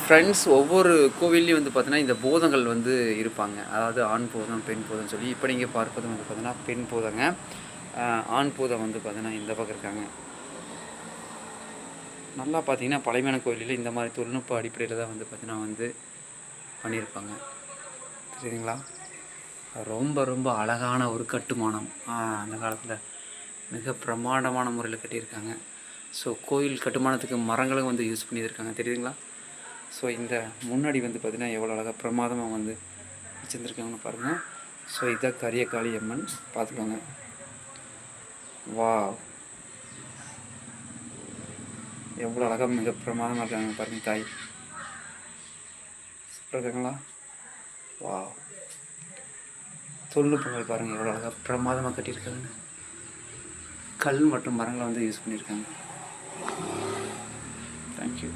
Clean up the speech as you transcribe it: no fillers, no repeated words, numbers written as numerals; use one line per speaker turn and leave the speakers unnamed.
Friends ஒவ்வொரு கோவில்லையும் வந்து பார்த்தீங்கன்னா, இந்த பூதங்கள் வந்து இருப்பாங்க. அதாவது ஆண் பூதம், பெண் பூதம்னு சொல்லி. இப்ப நீங்க பார்ப்பது வந்து பார்த்தீங்கன்னா, பெண் பூதங்க. ஆண் பூதம் வந்து பார்த்தீங்கன்னா, இந்த பக்கம் இருக்காங்க. நல்லா பார்த்தீங்கன்னா, பழமையான கோயில்ல இந்த மாரி தொழில்நுட்ப அடிப்படையில தான் வந்து பார்த்தீங்கன்னா வந்து பண்ணியிருப்பாங்க. தெரியுதுங்களா? ரொம்ப ரொம்ப அழகான ஒரு கட்டுமானம். அந்த காலத்தில மிக பிரமாண்டமான முறையில கட்டியிருக்காங்க. ஸோ கோயில் கட்டுமானத்துக்கு மரங்களும் வந்து யூஸ் பண்ணியிருக்காங்க. தெரியுதுங்களா? ஸோ இந்த முன்னாடி வந்து பார்த்தீங்கன்னா, எவ்வளோ அழகா பிரமாதமா வந்து வச்சிருந்துருக்காங்கன்னு பாருங்கள். ஸோ இதான் கரியகாளி அம்மன் பார்த்துக்கோங்க. வாவ்! எவ்வளோ அழகா மிக பிரமாதமாக இருக்காங்க பாருங்கள் தாய். சூப்பராக இருக்காங்களா? வாவ்! தொழில்நுட்பங்கள் பாருங்கள் எவ்வளோ அழகா பிரமாதமாக கட்டியிருக்காங்க. கல் மற்றும் மரங்களை வந்து யூஸ் பண்ணியிருக்காங்க. தேங்க்யூ.